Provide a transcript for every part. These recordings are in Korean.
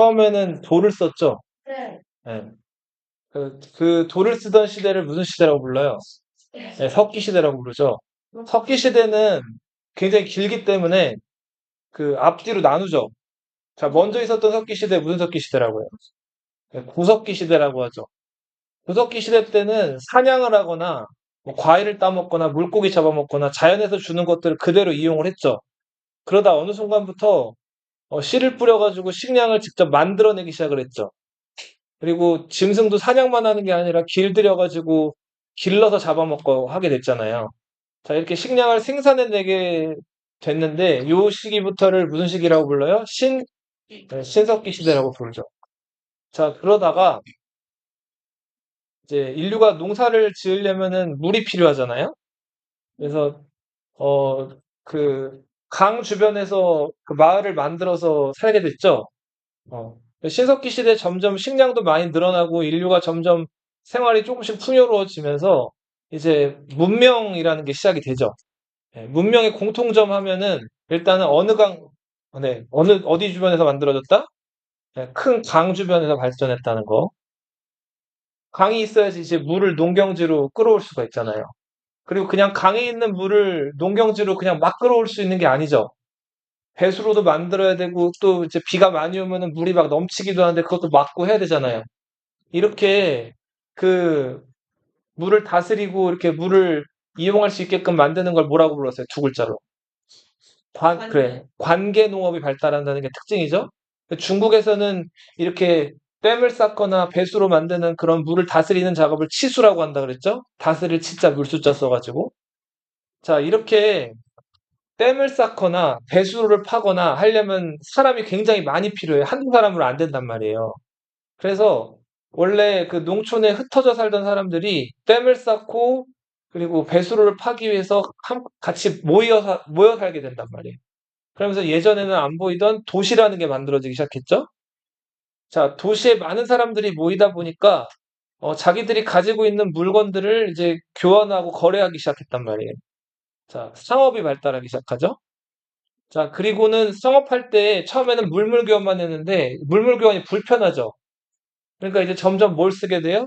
처음에는 돌을 썼죠. 네. 예. 그 돌을 쓰던 시대를 무슨 시대라고 불러요? 예, 석기 시대라고 부르죠. 석기 시대는 굉장히 길기 때문에 그 앞뒤로 나누죠. 자, 먼저 있었던 석기 시대 무슨 석기 시대라고요? 예, 구석기 시대라고 하죠. 구석기 시대 때는 사냥을 하거나 뭐 과일을 따먹거나 물고기 잡아먹거나 자연에서 주는 것들을 그대로 이용을 했죠. 그러다 어느 순간부터 씨를 뿌려가지고 식량을 직접 만들어내기 시작을 했죠. 그리고 짐승도 사냥만 하는 게 아니라 길들여가지고 길러서 잡아먹고 하게 됐잖아요. 자, 이렇게 식량을 생산해내게 됐는데, 요 시기부터를 무슨 시기라고 불러요? 네, 신석기 시대라고 부르죠. 자, 그러다가 이제 인류가 농사를 지으려면은 물이 필요하잖아요. 그래서, 어, 그, 강 주변에서 그 마을을 만들어서 살게 됐죠. 어. 신석기 시대에 점점 식량도 많이 늘어나고 인류가 점점 생활이 조금씩 풍요로워지면서 이제 문명이라는 게 시작이 되죠. 예, 문명의 공통점 하면은 일단은 어디 주변에서 만들어졌다? 예, 큰 강 주변에서 발전했다는 거. 강이 있어야지 이제 물을 농경지로 끌어올 수가 있잖아요. 그리고 그냥 강에 있는 물을 농경지로 그냥 막 끌어올 수 있는 게 아니죠. 배수로도 만들어야 되고 또 이제 비가 많이 오면은 물이 막 넘치기도 하는데 그것도 막고 해야 되잖아요. 이렇게 그 물을 다스리고 이렇게 물을 이용할 수 있게끔 만드는 걸 뭐라고 불렀어요? 두 글자로. 그래. 관계 농업이 발달한다는 게 특징이죠. 중국에서는 이렇게 댐을 쌓거나 배수로 만드는 그런 물을 다스리는 작업을 치수라고 한다 그랬죠? 다스릴 치자 물수자 써가지고. 자, 이렇게 댐을 쌓거나 배수로를 파거나 하려면 사람이 굉장히 많이 필요해요. 한두 사람으로 안 된단 말이에요. 그래서 원래 그 농촌에 흩어져 살던 사람들이 댐을 쌓고 그리고 배수로를 파기 위해서 같이 모여 살게 된단 말이에요. 그러면서 예전에는 안 보이던 도시라는 게 만들어지기 시작했죠. 자, 도시에 많은 사람들이 모이다 보니까 자기들이 가지고 있는 물건들을 이제 교환하고 거래하기 시작했단 말이에요. 자, 상업이 발달하기 시작하죠. 자, 그리고는 상업할 때 처음에는 물물 교환만 했는데 물물 교환이 불편하죠. 그러니까 이제 점점 뭘 쓰게 돼요?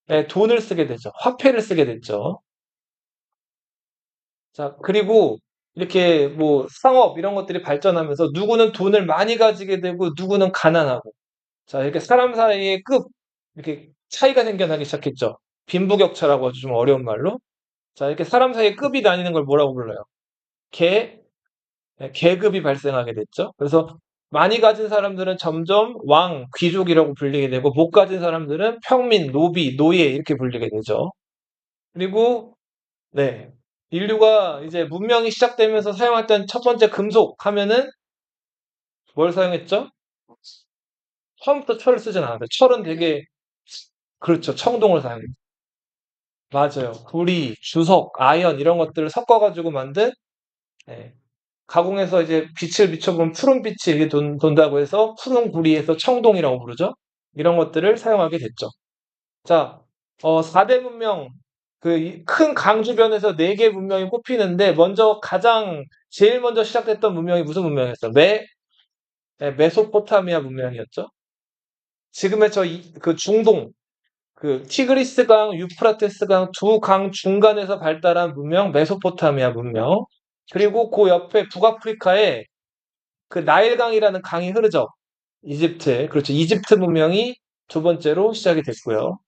네, 돈을 쓰게 되죠. 화폐를 쓰게 됐죠. 자, 그리고 이렇게 뭐 상업 이런 것들이 발전하면서 누구는 돈을 많이 가지게 되고 누구는 가난하고 자, 이렇게 사람 사이의 이렇게 차이가 생겨나기 시작했죠. 빈부격차라고 하죠. 좀 어려운 말로. 자, 이렇게 사람 사이의 급이 나뉘는 걸 뭐라고 불러요? 계, 계급이 발생하게 됐죠. 그래서 많이 가진 사람들은 점점 왕, 귀족이라고 불리게 되고 못 가진 사람들은 평민, 노비, 노예 이렇게 불리게 되죠. 그리고 네. 인류가 이제 문명이 시작되면서 사용했던 첫 번째 금속 하면은 뭘 사용했죠? 처음부터 철을 쓰진 않았어요. 철은 되게 그렇죠. 청동을 사용했죠. 맞아요. 구리, 주석, 아연 이런 것들을 섞어가지고 만든 예, 가공해서 이제 빛을 비춰보면 푸른 빛이 이렇게 돈다고 해서 푸른 구리에서 청동이라고 부르죠. 이런 것들을 사용하게 됐죠. 자, 4대 문명 그 큰 강 주변에서 4개 문명이 꼽히는데 제일 먼저 시작됐던 문명이 무슨 문명이었어요? 메소포타미아 문명이었죠. 지금의 그 중동 그 티그리스강, 유프라테스강 두 강 중간에서 발달한 문명, 메소포타미아 문명. 그리고 그 옆에 북아프리카에 그 나일강이라는 강이 흐르죠. 그렇죠. 이집트 문명이 두 번째로 시작이 됐고요.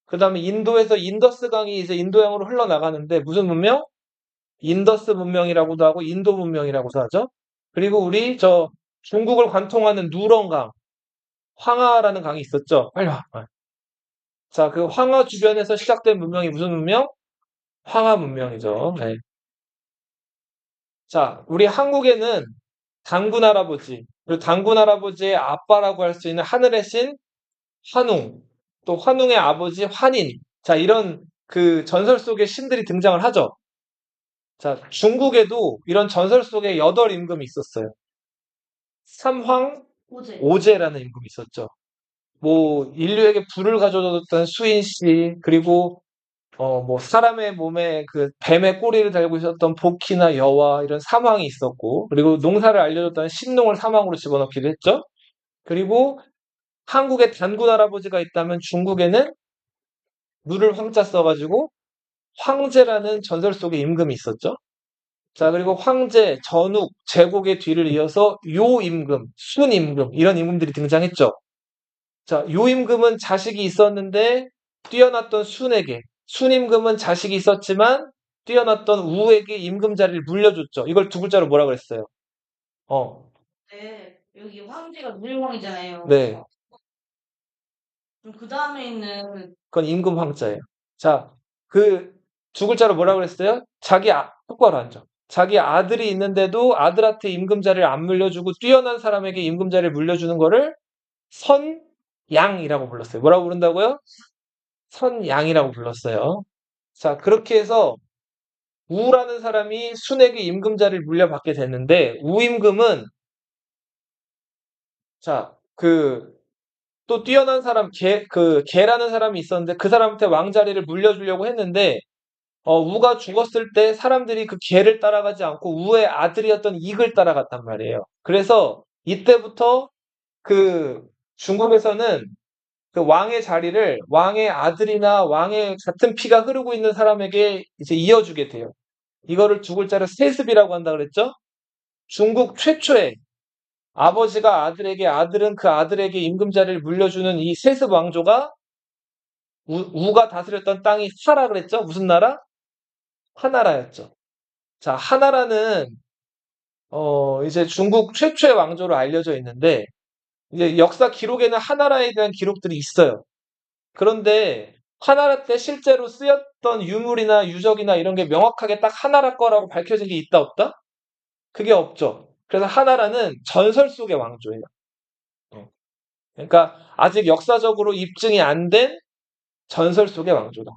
그 다음에 인도에서 인더스강이 이제 인도양으로 흘러나가는데 무슨 문명? 인더스 문명이라고도 하고 인도 문명이라고도 하죠. 그리고 우리 중국을 관통하는 누렁강, 황하라는 강이 있었죠. 빨리 와. 자, 그 황하 주변에서 시작된 문명이 무슨 문명? 황하 문명이죠. 네. 자, 우리 한국에는 단군 할아버지, 그리고 단군 할아버지의 아빠라고 할 수 있는 하늘의 신 환웅, 또 환웅의 아버지 환인. 자, 이런 그 전설 속의 신들이 등장을 하죠. 자, 중국에도 이런 전설 속의 8임금이 있었어요. 삼황 오제. 오제라는 임금이 있었죠. 뭐 인류에게 불을 가져줬던 수인 씨, 그리고 뭐 사람의 몸에 그 뱀의 꼬리를 달고 있었던 복희나 여와 이런 사망이 있었고, 그리고 농사를 알려줬다는 신농을 사망으로 집어넣기도 했죠. 그리고 한국에 단군 할아버지가 있다면 중국에는 누를 황자 써가지고 황제라는 전설 속의 임금이 있었죠. 자, 그리고 황제, 전욱, 제국의 뒤를 이어서 요임금, 순임금 이런 임금들이 등장했죠. 자, 요임금은 자식이 있었는데 뛰어났던 순에게, 순임금은 자식이 있었지만 뛰어났던 우에게 임금 자리를 물려줬죠. 이걸 두 글자로 뭐라 그랬어요? 어, 네, 여기 황제가 누릴왕이잖아요. 네. 그럼 그 다음에 있는 그건 임금 황자예요. 자, 그 두 글자로 뭐라 그랬어요? 똑바로 앉아. 자기 아들이 있는데도 아들한테 임금 자리를 안 물려주고 뛰어난 사람에게 임금 자리를 물려주는 거를 선양이라고 불렀어요. 뭐라고 부른다고요? 선양이라고 불렀어요. 자, 그렇게 해서 우라는 사람이 순에게 임금 자리를 물려받게 됐는데 우임금은 자, 또 뛰어난 사람 개라는 사람이 있었는데 그 사람한테 왕자리를 물려주려고 했는데 우가 죽었을 때 사람들이 그 개를 따라가지 않고 우의 아들이었던 익을 따라갔단 말이에요. 그래서 이때부터 그 중국에서는 그 왕의 자리를 왕의 아들이나 왕의 같은 피가 흐르고 있는 사람에게 이제 이어주게 돼요. 이거를 두 글자로 세습이라고 한다 그랬죠? 중국 최초의 아버지가 아들에게 아들은 그 아들에게 임금 자리를 물려주는 이 세습 왕조가 우가 다스렸던 땅이 하라 그랬죠? 무슨 나라? 하나라였죠. 자, 하나라는 이제 중국 최초의 왕조로 알려져 있는데 이제 역사 기록에는 하나라에 대한 기록들이 있어요. 그런데 하나라 때 실제로 쓰였던 유물이나 유적이나 이런 게 명확하게 딱 하나라 거라고 밝혀진 게 있다 없다? 그게 없죠. 그래서 하나라는 전설 속의 왕조예요. 어. 그러니까 아직 역사적으로 입증이 안 된 전설 속의 왕조다.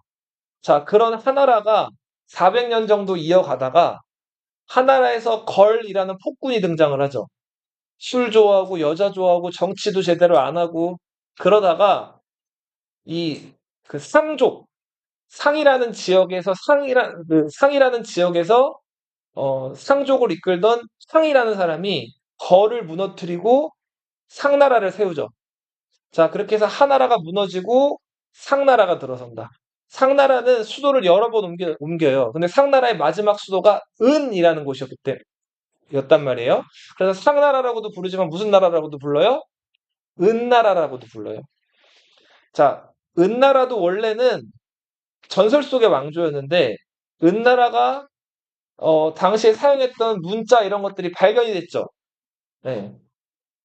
자, 그런 하나라가 400년 정도 이어가다가 하나라에서 걸이라는 폭군이 등장을 하죠. 술 좋아하고 여자 좋아하고 정치도 제대로 안 하고 그러다가 이 그 상족 상이라는 지역에서 상이라는 지역에서 상족을 이끌던 상이라는 사람이 거를 무너뜨리고 상나라를 세우죠. 자, 그렇게 해서 하나라가 무너지고 상나라가 들어선다. 상나라는 수도를 여러 번 옮겨요. 근데 상나라의 마지막 수도가 은이라는 곳이었기 때문에 였단 말이에요. 그래서 상나라라고도 부르지만 무슨 나라라고도 불러요? 은나라라고도 불러요. 자, 은나라도 원래는 전설 속의 왕조였는데 은나라가 당시에 사용했던 문자 이런 것들이 발견이 됐죠. 네.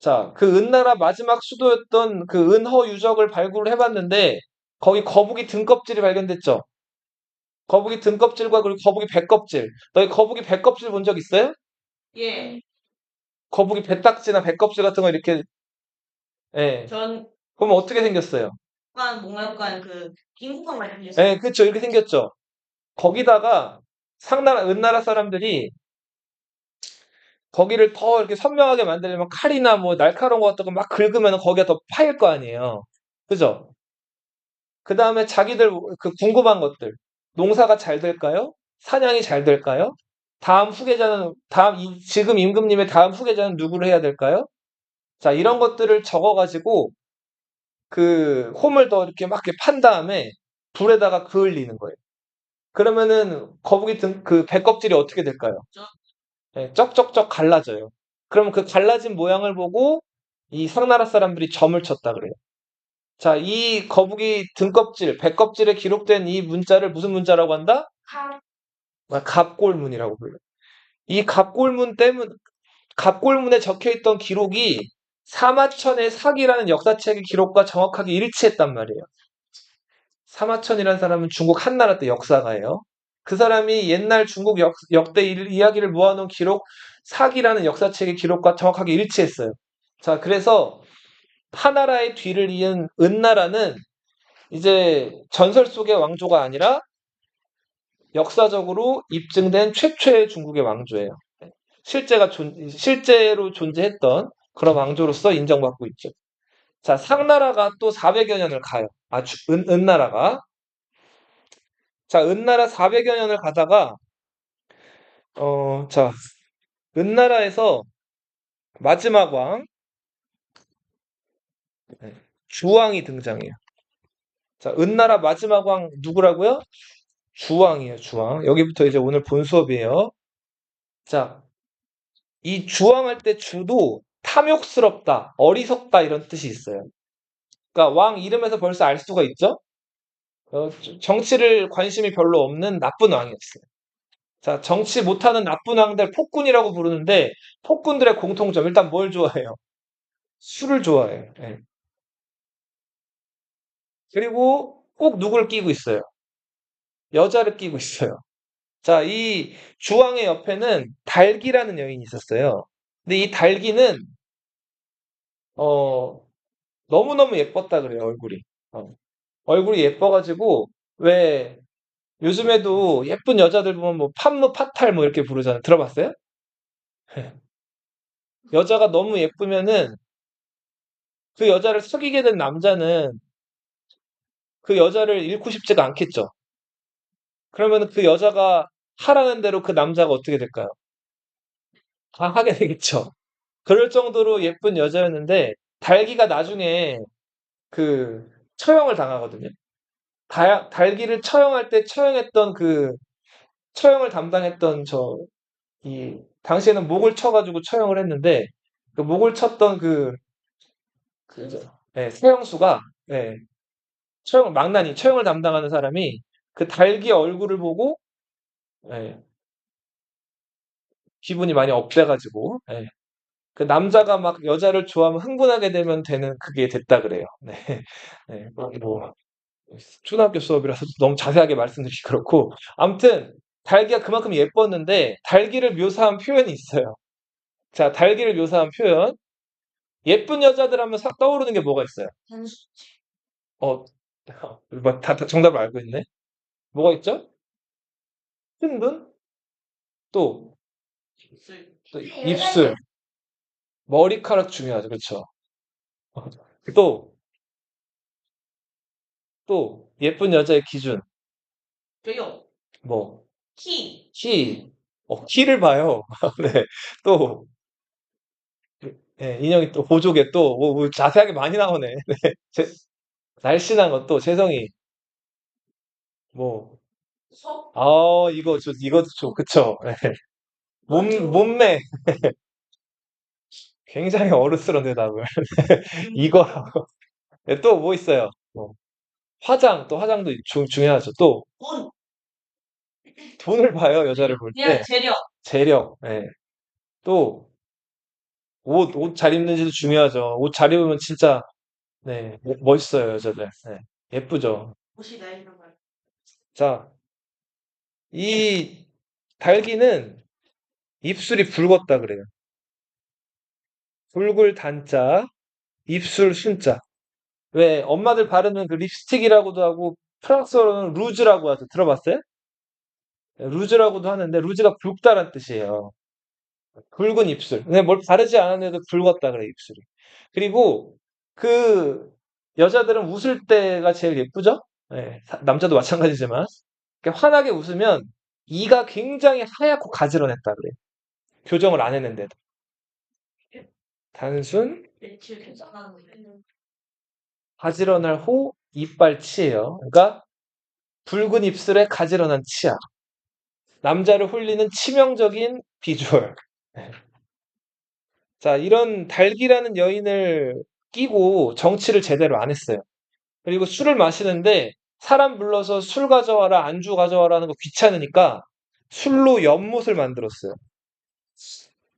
자, 그 은나라 마지막 수도였던 그 은허 유적을 발굴을 해봤는데 거기 거북이 등껍질이 발견됐죠. 거북이 등껍질과 그리고 거북이 배껍질. 너희 거북이 배껍질 본 적 있어요? 예, 거북이 배딱지나 배껍질 같은 거 이렇게 예. 전 그러면 어떻게 생겼어요? 뭔가 약간 그 김국왕 같은 게 있어요. 예, 그렇죠. 이렇게 생겼죠. 거기다가 은나라 사람들이 거기를 더 이렇게 선명하게 만들려면 칼이나 뭐 날카로운 것 같은 거 막 긁으면 거기가 더 파일 거 아니에요. 그죠? 그 다음에 자기들 그 궁금한 것들. 농사가 잘 될까요? 사냥이 잘 될까요? 지금 임금님의 다음 후계자는 누구를 해야 될까요? 자, 이런 것들을 적어가지고 그 홈을 더 이렇게 막 이렇게 판 다음에 불에다가 그을리는 거예요. 그러면은 그 배껍질이 어떻게 될까요? 예, 쩍쩍쩍 갈라져요. 그러면 그 갈라진 모양을 보고 이 상나라 사람들이 점을 쳤다 그래요. 자, 이 거북이 배껍질에 기록된 이 문자를 무슨 문자라고 한다? 갑골문이라고 불러요. 이 갑골문에 적혀 있던 기록이 사마천의 사기라는 역사책의 기록과 정확하게 일치했단 말이에요. 사마천이라는 사람은 중국 한나라 때 역사가예요. 그 사람이 옛날 중국 역대 이야기를 모아놓은 기록, 사기라는 역사책의 기록과 정확하게 일치했어요. 자, 그래서 하나라의 뒤를 이은 은나라는 이제 전설 속의 왕조가 아니라 역사적으로 입증된 최초의 중국의 왕조예요. 실제로 존재했던 그런 왕조로서 인정받고 있죠. 자, 상나라가 또 400여 년을 가요. 은나라가. 자, 은나라 400여 년을 가다가, 자, 은나라에서 마지막 왕, 네. 주왕이 등장해요. 자, 은나라 마지막 왕 누구라고요? 주왕이에요, 주왕. 여기부터 이제 오늘 본 수업이에요. 자, 이 주왕할 때 주도 탐욕스럽다, 어리석다 이런 뜻이 있어요. 그러니까 왕 이름에서 벌써 알 수가 있죠? 정치를 관심이 별로 없는 나쁜 왕이었어요. 자, 정치 못하는 나쁜 왕들 폭군이라고 부르는데 폭군들의 공통점 일단 뭘 좋아해요? 술을 좋아해요. 예. 그리고 꼭 누굴 끼고 있어요? 여자를 끼고 있어요. 자, 이 주왕의 옆에는 달기라는 여인이 있었어요. 근데 이 달기는 어, 너무너무 예뻤다 그래요, 얼굴이. 어, 얼굴이 예뻐가지고 왜 요즘에도 예쁜 여자들 보면 뭐 판무 파탈 뭐 이렇게 부르잖아요. 들어봤어요? 여자가 너무 예쁘면은 그 여자를 속이게 된 남자는 그 여자를 잃고 싶지가 않겠죠. 그러면 그 여자가 하라는 대로 그 남자가 어떻게 될까요? 다 하게 되겠죠. 그럴 정도로 예쁜 여자였는데 달기가 나중에 그 처형을 당하거든요. 달기를 처형할 때 처형했던 그 처형을 담당했던 이 당시에는 목을 쳐가지고 처형을 했는데 그 목을 쳤던 세형수가 처형을 담당하는 사람이 그 달기 얼굴을 보고 예, 기분이 많이 업돼가지고 그 남자가 막 여자를 좋아하면 흥분하게 되면 되는 그게 됐다 그래요. 네, 네, 뭐 초등학교 수업이라서 너무 자세하게 말씀드리기 그렇고 아무튼 달기가 그만큼 예뻤는데 달기를 묘사한 표현이 있어요. 자, 달기를 묘사한 표현 예쁜 여자들 하면 싹 떠오르는 게 뭐가 있어요? 단수, 어, 다 정답을 알고 있네. 뭐가 있죠? 큰 눈, 또, 입술. 또 입술, 머리카락 중요하죠. 그렇죠? 또, 또 예쁜 여자의 기준, 저기요. 뭐 키. 키, 키를 봐요. 네, 또 인형이 또 보조개 또 뭐 자세하게 많이 나오네. 네, 날씬한 것도 재성이 뭐, 속. 이거 좀 그쵸? 네. 맞죠. 몸매 굉장히 어른스러운 대답을 이거라고. 네, 또 뭐 있어요? 또 화장도 중요하죠. 또 돈. 돈을 봐요, 여자를 볼 그냥 때. 재력. 재력, 또 옷 잘 입는지도 중요하죠. 옷 잘 입으면 진짜 멋있어요, 여자들. 네, 예쁘죠. 옷이 나이 런 말. 자, 이 달기는 입술이 붉었다 그래요. 붉을 단자, 입술 순자. 왜 엄마들 바르는 그 립스틱이라고도 하고 프랑스어로는 루즈라고 하죠. 들어봤어요? 루즈라고도 하는데 루즈가 붉다란 뜻이에요. 붉은 입술. 근데 뭘 바르지 않았는데도 붉었다 그래 입술이. 그리고 그 여자들은 웃을 때가 제일 예쁘죠? 남자도 마찬가지지만 이렇게 환하게 웃으면 이가 굉장히 하얗고 가지런했다 그래. 교정을 안 했는데도. 단순 며칠 괜찮아는 거예요. 가지런할 호 이빨치예요. 그러니까 붉은 입술에 가지런한 치아. 남자를 홀리는 치명적인 비주얼. 네. 자, 이런 달기라는 여인을 끼고 정치를 제대로 안 했어요. 그리고 술을 마시는데 사람 불러서 술 가져와라, 안주 가져와라 하는 거 귀찮으니까 술로 연못을 만들었어요.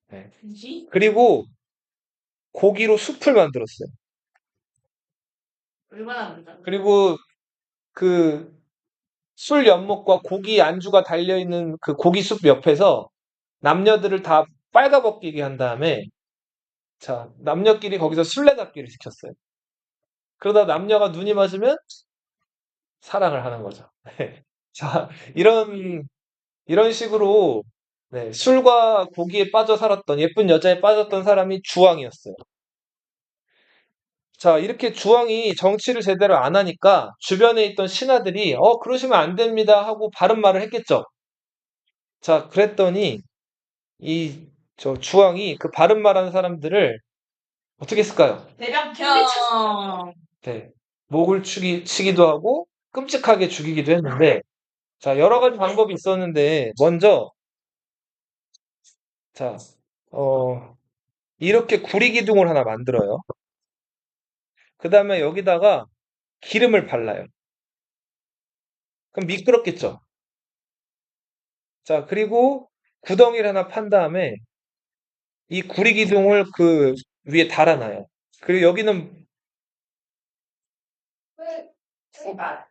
네. 뭐지? 그리고 고기로 숲을 만들었어요. 얼마나 많다. 그리고 그 술 연못과 고기 안주가 달려있는 그 고기 숲 옆에서 남녀들을 다 빨가벗기게 한 다음에 자, 남녀끼리 거기서 술래잡기를 시켰어요. 그러다 남녀가 눈이 맞으면 사랑을 하는 거죠. 자, 이런 식으로 술과 고기에 빠져 살았던 예쁜 여자에 빠졌던 사람이 주왕이었어요. 자, 이렇게 주왕이 정치를 제대로 안 하니까 주변에 있던 신하들이 그러시면 안 됩니다 하고 바른 말을 했겠죠. 자, 그랬더니 저 주왕이 그 바른 말하는 사람들을 어떻게 했을까요? 대량 분리쳤어. 형. 네. 목을 치기도 하고 끔찍하게 죽이기도 했는데, 자, 여러 가지 방법이 있었는데, 먼저, 자, 이렇게 구리기둥을 하나 만들어요. 그 다음에 여기다가 기름을 발라요. 그럼 미끄럽겠죠? 자, 그리고 구덩이를 하나 판 다음에 이 구리기둥을 그 위에 달아놔요. 그리고 여기는, 제발.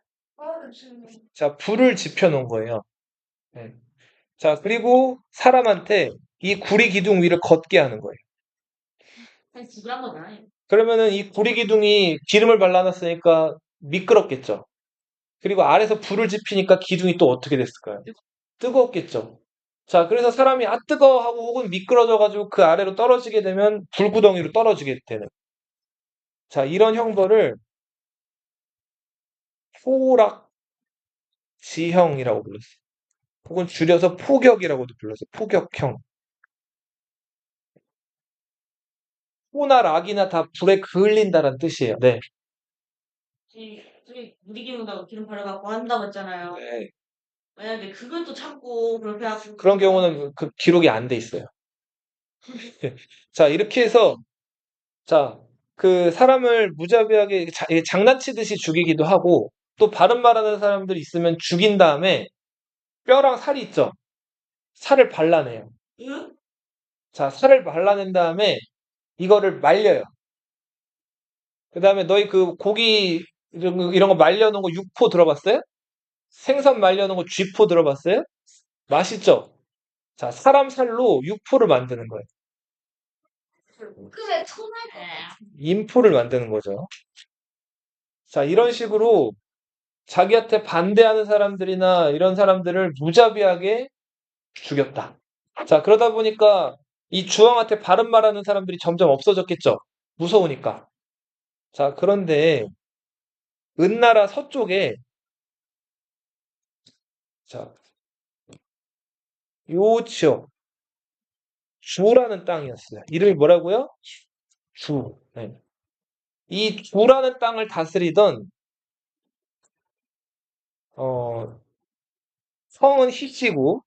지금 자, 불을 지펴 놓은 거예요. 네. 자, 그리고 사람한테 이 구리기둥 위를 걷게 하는 거예요. 한 죽으란 건 아니에요. 그러면은 이 구리기둥이 기름을 발라놨으니까 미끄럽겠죠? 그리고 아래서 불을 지피니까 기둥이 또 어떻게 됐을까요? 뜨거웠겠죠? 자, 그래서 사람이 아 뜨거워 하고 혹은 미끄러져가지고 그 아래로 떨어지게 되면 불구덩이로 떨어지게 되는. 자, 이런 형벌을 포락지형이라고 불렀어요. 혹은 줄여서 포격이라고도 불렀어요. 포격형. 포나 락이나 다 불에 그을린다는 뜻이에요. 네. 저기 무리기운다고 기름 바르갖고 한다고 했잖아요. 네. 만약에 그걸 또 참고 그렇게 하고 그런 경우는 그 기록이 안 돼 있어요. 자, 이렇게 해서, 자, 그 사람을 무자비하게 장난치듯이 죽이기도 하고, 또 바른 말하는 사람들이 있으면 죽인 다음에 뼈랑 살이 있죠? 살을 발라내요. 응? 자, 살을 발라낸 다음에 이거를 말려요. 그 다음에 너희 그 고기 이런 거 말려놓은 거 육포 들어봤어요? 생선 말려놓은 거 쥐포 들어봤어요? 맛있죠? 자, 사람 살로 육포를 만드는 거예요. 그래 토날 인포를 만드는 거죠. 자, 이런 식으로 자기한테 반대하는 사람들이나 이런 사람들을 무자비하게 죽였다. 자, 그러다 보니까 이 주왕한테 바른 말하는 사람들이 점점 없어졌겠죠. 무서우니까. 자, 그런데 은나라 서쪽에 자, 요 지역 주라는 땅이었어요. 이름이 뭐라고요? 주. 네. 이 주라는 땅을 다스리던 성은 희씨고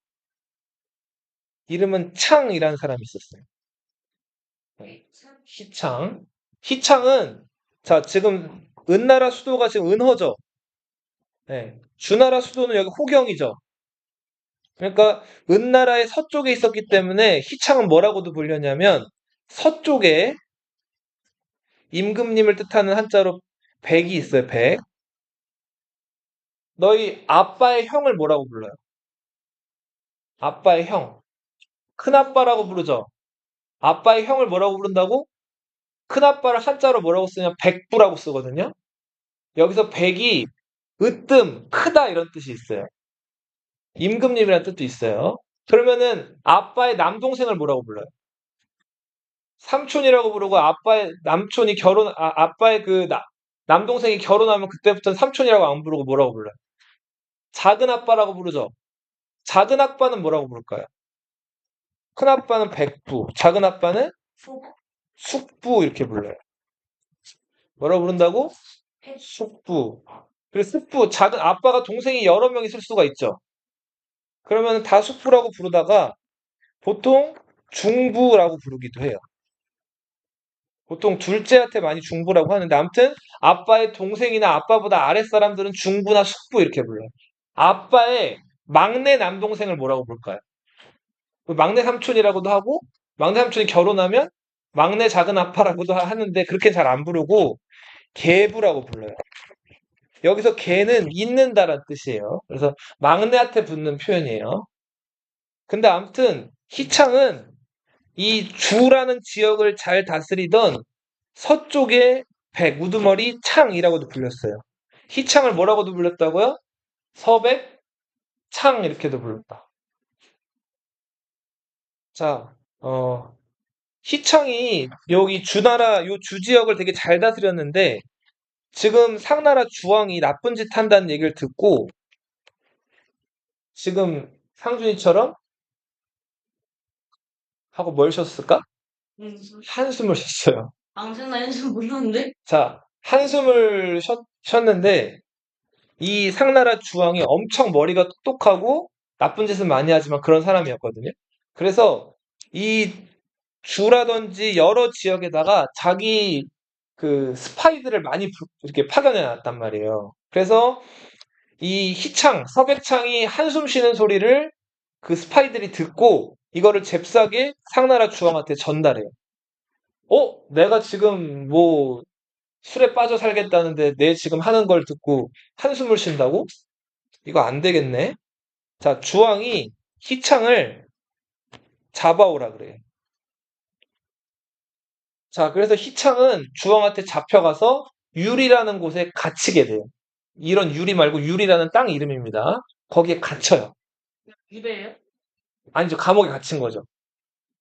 이름은 창이라는 사람이 있었어요. 네. 희창. 희창은 자 지금 은나라 수도가 지금 은허죠. 네. 주나라 수도는 여기 호경이죠. 그러니까 은나라의 서쪽에 있었기 때문에 희창은 뭐라고도 불렸냐면 서쪽에 임금님을 뜻하는 한자로 백이 있어요. 백. 너희 아빠의 형을 뭐라고 불러요? 아빠의 형. 큰아빠라고 부르죠. 아빠의 형을 뭐라고 부른다고? 큰아빠를 한자로 뭐라고 쓰냐? 백부라고 쓰거든요. 여기서 백이 으뜸, 크다 이런 뜻이 있어요. 임금님이라는 뜻도 있어요. 그러면은 아빠의 남동생을 뭐라고 불러요? 삼촌이라고 부르고 아빠의 남촌이 아빠의 남동생이 결혼하면 그때부터는 삼촌이라고 안 부르고 뭐라고 불러요? 작은 아빠라고 부르죠. 작은 아빠는 뭐라고 부를까요? 큰 아빠는 백부, 작은 아빠는 숙부 이렇게 불러요. 뭐라고 부른다고? 숙부. 그리고 숙부, 작은 아빠가 동생이 여러 명 있을 수가 있죠. 그러면 다 숙부라고 부르다가 보통 중부라고 부르기도 해요. 보통 둘째한테 많이 중부라고 하는데 아무튼 아빠의 동생이나 아빠보다 아랫사람들은 중부나 숙부 이렇게 불러요. 아빠의 막내 남동생을 뭐라고 부를까요? 막내 삼촌이라고도 하고 막내 삼촌이 결혼하면 막내 작은 아빠라고도 하는데 그렇게 잘 안 부르고 계부라고 불러요. 여기서 계는 있는다라는 뜻이에요. 그래서 막내한테 붙는 표현이에요. 근데 아무튼 희창은 이 주라는 지역을 잘 다스리던 서쪽의 백, 우두머리 창이라고도 불렸어요. 희창을 뭐라고도 불렸다고요? 서백, 창 이렇게도 불렀다. 자, 희창이 여기 주나라 요 주지역을 되게 잘 다스렸는데 지금 상나라 주왕이 나쁜 짓 한다는 얘기를 듣고 지금 상준이처럼 하고 뭘 쉬었을까? 한숨을 쉬었어요. 장난 연습 못하는데? 자, 한숨을 쉬었는데 이 상나라 주왕이 엄청 머리가 똑똑하고 나쁜 짓은 많이 하지만 그런 사람이었거든요. 그래서 이 주라든지 여러 지역에다가 자기 그 스파이들을 많이 이렇게 파견해 놨단 말이에요. 그래서 이 희창, 서백창이 한숨 쉬는 소리를 그 스파이들이 듣고 이거를 잽싸게 상나라 주왕한테 전달해요. 내가 지금 뭐 술에 빠져 살겠다는데 내 지금 하는 걸 듣고 한숨을 쉰다고? 이거 안 되겠네. 자, 주왕이 희창을 잡아오라 그래요. 자, 그래서 희창은 주왕한테 잡혀가서 유리라는 곳에 갇히게 돼요. 이런 유리 말고 유리라는 땅 이름입니다. 거기에 갇혀요. 유배예요? 아니죠. 감옥에 갇힌 거죠.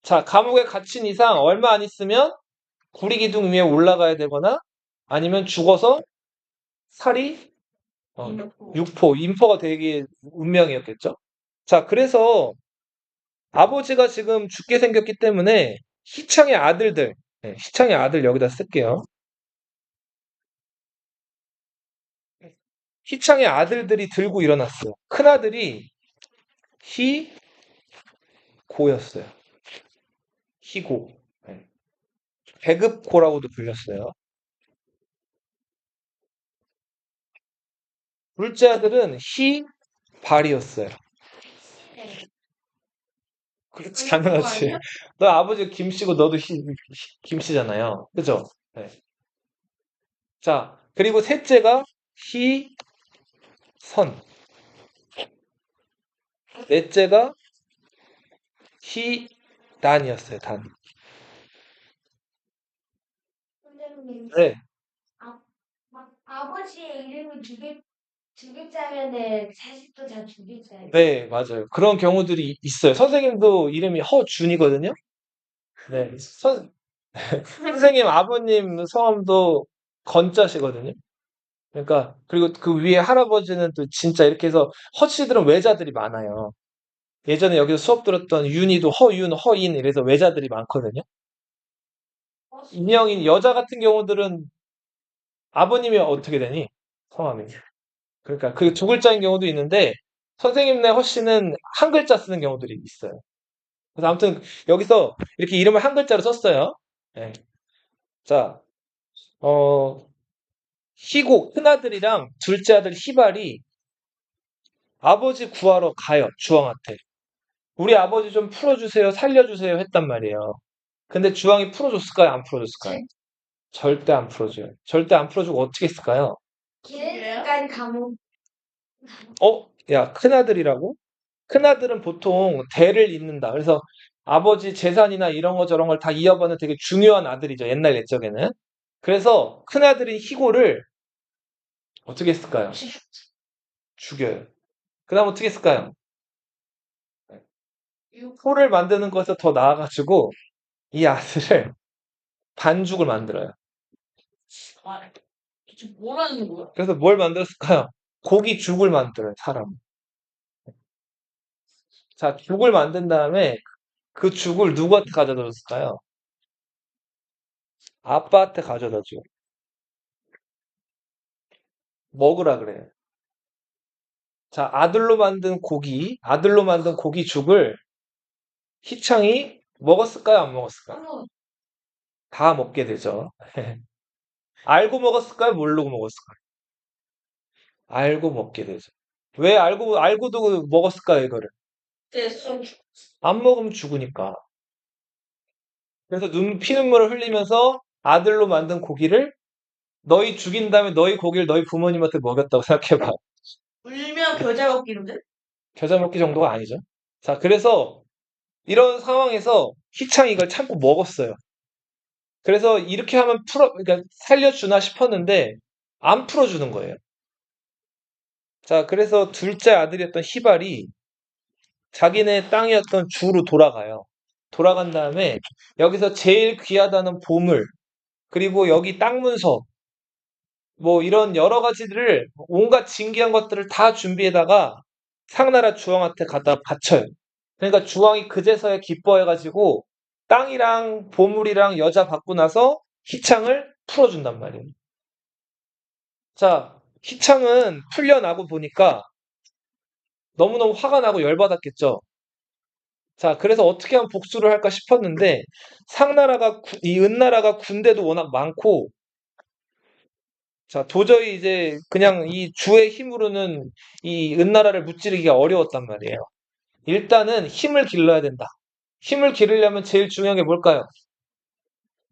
자, 감옥에 갇힌 이상 얼마 안 있으면 구리기둥 위에 올라가야 되거나 아니면 죽어서 살이 인덕고. 인포가 되기 운명이었겠죠. 자, 그래서 아버지가 지금 죽게 생겼기 때문에 희창의 아들들, 희창의 아들 여기다 쓸게요. 희창의 아들들이 들고 일어났어요. 큰아들이 희고였어요. 희고. 네. 배급고라고도 불렸어요. 둘째 아들은 희발이었어요. 그렇지, 당연하지. 아니야? 너 아버지 김씨고 너도 김씨잖아요. 그죠? 네. 자, 그리고 셋째가 희선. 넷째가 희단이었어요, 단. 선생님, 네, 막 아버지의 이름이 두 글자면은 자식도 다 두 글자예요. 네, 맞아요. 그런 경우들이 있어요. 선생님도 이름이 허준이거든요. 네. 선생님 아버님 성함도 건자시거든요. 그러니까, 그리고 그 위에 할아버지는 또 진짜 이렇게 해서 허씨들은 외자들이 많아요. 예전에 여기서 수업 들었던 윤희도 허윤, 허인 이래서 외자들이 많거든요. 인형인 여자 같은 경우들은 아버님이 어떻게 되니? 성함이. 그러니까 그 두 글자인 경우도 있는데 선생님네 허씨는 한 글자 쓰는 경우들이 있어요. 그래서 아무튼 여기서 이렇게 이름을 한 글자로 썼어요. 예. 자, 어, 희고 큰아들이랑 둘째 아들 희발이 아버지 구하러 가요. 주왕한테. 우리 아버지 좀 풀어주세요, 살려주세요 했단 말이에요. 근데 주왕이 풀어줬을까요? 안 풀어줬을까요? 절대 안 풀어줘요. 절대 안 풀어주고 어떻게 했을까요? 기네스까지 감옥. 야, 큰아들이라고? 큰아들은 보통 대를 잇는다. 그래서 아버지 재산이나 이런 거 저런 걸 다 이어받는 되게 중요한 아들이죠. 옛날 옛적에는. 그래서 큰아들인 희고를 어떻게 했을까요? 죽여요. 그 다음 어떻게 했을까요? 포를 만드는 것에서 더 나아가지고 이 아들을 반죽을 만들어요. 아, 지금 뭐라는 거야? 그래서 뭘 만들었을까요? 고기 죽을 만들어요, 사람. 자, 죽을 만든 다음에 그 죽을 누구한테 가져다 줬을까요? 아빠한테 가져다 줘. 먹으라 그래요. 자, 아들로 만든 고기 죽을 희창이 먹었을까요? 안 먹었을까요? 어머, 다 먹게 되죠. 알고 먹었을까요? 모르고 먹었을까요? 알고 먹게 되죠. 왜 알고도 먹었을까요, 이거를? 네, 술. 안 먹으면 죽으니까. 그래서 피눈물을 흘리면서 아들로 만든 고기를 너희 죽인 다음에 너희 고기를 너희 부모님한테 먹였다고 생각해봐. 울면 겨자 먹기인데? 겨자 먹기 정도가 아니죠. 자, 그래서 이런 상황에서 희창이 이걸 참고 먹었어요. 그래서 이렇게 하면 그러니까 살려주나 싶었는데 안 풀어주는 거예요. 자, 그래서 둘째 아들이었던 희발이 자기네 땅이었던 주로 돌아가요. 돌아간 다음에 여기서 제일 귀하다는 보물, 그리고 여기 땅 문서, 뭐 이런 여러 가지들을 온갖 진귀한 것들을 다 준비해다가 상나라 주왕한테 갖다 바쳐요. 그러니까 주왕이 그제서야 기뻐해가지고 땅이랑 보물이랑 여자 받고 나서 희창을 풀어준단 말이에요. 자, 희창은 풀려나고 보니까 너무너무 화가 나고 열받았겠죠. 자, 그래서 어떻게 하면 복수를 할까 싶었는데 이 은나라가 군대도 워낙 많고, 자, 도저히 이제 그냥 이 주의 힘으로는 이 은나라를 무찌르기가 어려웠단 말이에요. 일단은 힘을 길러야 된다. 힘을 기르려면 제일 중요한 게 뭘까요?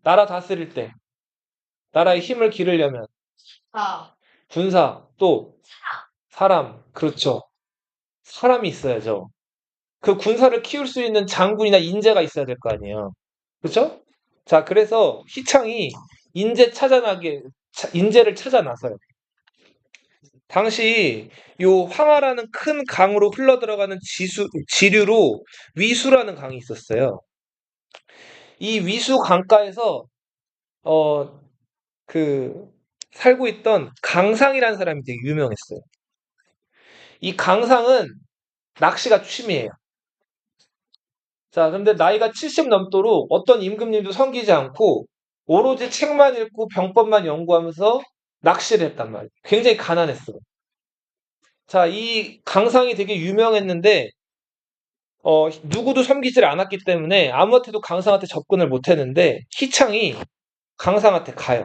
나라 다스릴 때 나라의 힘을 기르려면 아, 군사, 또 사람, 그렇죠. 사람이 있어야죠. 그 군사를 키울 수 있는 장군이나 인재가 있어야 될 거 아니에요. 그렇죠? 자, 그래서 희창이 인재를 찾아 나서요. 당시 요 황하라는 큰 강으로 흘러 들어가는 지류로 위수라는 강이 있었어요. 이 위수 강가에서 어, 그 살고 있던 강상이라는 사람이 되게 유명했어요. 이 강상은 낚시가 취미예요. 자, 근데 나이가 70 넘도록 어떤 임금님도 섬기지 않고 오로지 책만 읽고 병법만 연구하면서 낚시를 했단 말이에요. 굉장히 가난했어요. 자, 이 강상이 되게 유명했는데 누구도 섬기질 않았기 때문에 아무한테도 강상한테 접근을 못 했는데 희창이 강상한테 가요.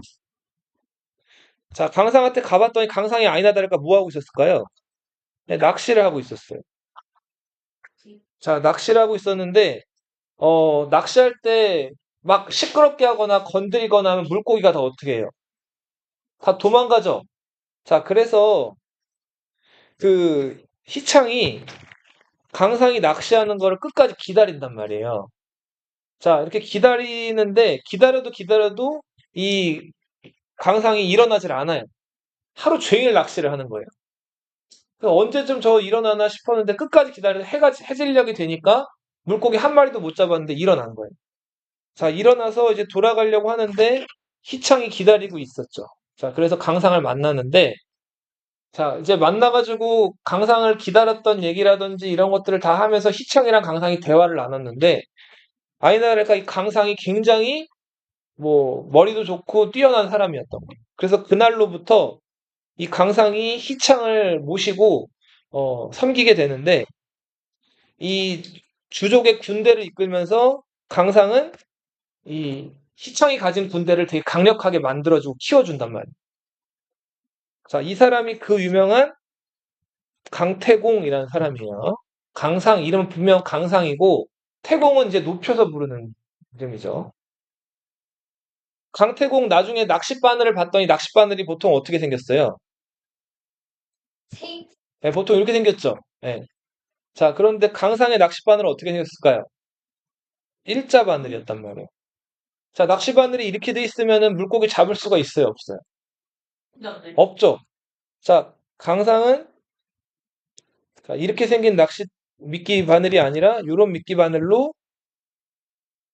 자, 강상한테 가봤더니 강상이 아니나 다를까 뭐 하고 있었을까요? 네, 낚시를 하고 있었어요. 자, 낚시를 하고 있었는데 낚시할 때 막 시끄럽게 하거나 건드리거나 하면 물고기가 다 어떻게 해요? 다 도망가죠. 자, 그래서 그 희창이 강상이 낚시하는 거를 끝까지 기다린단 말이에요. 자, 이렇게 기다리는데 기다려도 이 강상이 일어나질 않아요. 하루 종일 낚시를 하는 거예요. 그래서 언제쯤 저 일어나나 싶었는데 끝까지 기다려서 해가 해질녘이 되니까 물고기 한 마리도 못 잡았는데 일어난 거예요. 자, 일어나서 이제 돌아가려고 하는데 희창이 기다리고 있었죠. 자, 그래서 강상을 만나는데, 자, 이제 만나가지고 강상을 기다렸던 얘기라든지 이런 것들을 다 하면서 희창이랑 강상이 대화를 나눴는데, 아니나 다를까 이 강상이 굉장히 뭐 머리도 좋고 뛰어난 사람이었던 거예요. 그래서 그날로부터 이 강상이 희창을 모시고 섬기게 되는데, 이 주족의 군대를 이끌면서 강상은 이 희창이 가진 군대를 되게 강력하게 만들어주고 키워준단 말이에요. 자, 이 사람이 그 유명한 강태공이라는 사람이에요. 강상, 이름은 분명 강상이고, 태공은 이제 높여서 부르는 이름이죠. 강태공 나중에 낚싯바늘을 봤더니 낚싯바늘이 보통 어떻게 생겼어요? 생 네, 보통 이렇게 생겼죠. 네. 자, 그런데 강상의 낚싯바늘은 어떻게 생겼을까요? 일자 바늘이었단 말이에요. 자, 낚싯바늘이 이렇게 돼 있으면은 물고기 잡을 수가 있어요, 없어요? 네. 없죠. 자, 강상은 자, 이렇게 생긴 미끼 바늘이 아니라 이런 미끼 바늘로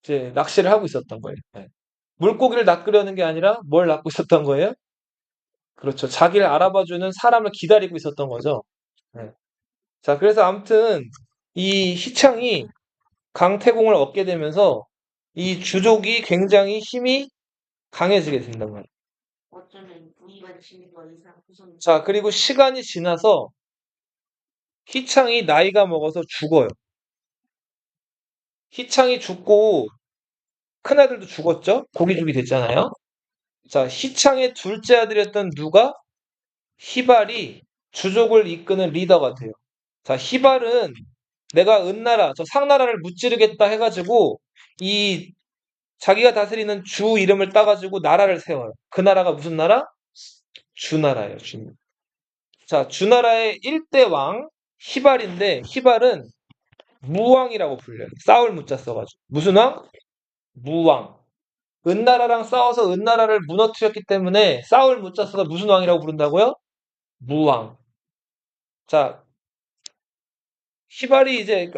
이제 낚시를 하고 있었던 거예요. 네. 물고기를 낚으려는 게 아니라 뭘 낚고 있었던 거예요? 그렇죠. 자기를 알아봐주는 사람을 기다리고 있었던 거죠. 네. 자, 그래서 아무튼 이 희창이 강태공을 얻게 되면서 이 주족이 굉장히 힘이 강해지게 된단 말이에요. 어쩌면 우리가 지는 거 이상 우선 자, 그리고 시간이 지나서 희창이 나이가 먹어서 죽어요. 희창이 죽고 큰아들도 죽었죠? 고기죽이 됐잖아요. 자, 희창의 둘째 아들이었던 누가? 희발이 주족을 이끄는 리더가 돼요. 자, 희발은 내가 은나라, 저 상나라를 무찌르겠다 해가지고 이 자기가 다스리는 주 이름을 따가지고 나라를 세워요. 그 나라가 무슨 나라? 주나라예요. 주. 자, 주나라의 1대 왕 희발인데 희발은 무왕이라고 불려요. 싸울 무자 써가지고. 무슨 왕? 무왕. 은나라랑 싸워서 은나라를 무너뜨렸기 때문에 싸울 무자 써서 무슨 왕이라고 부른다고요? 무왕. 자, 희발이 이제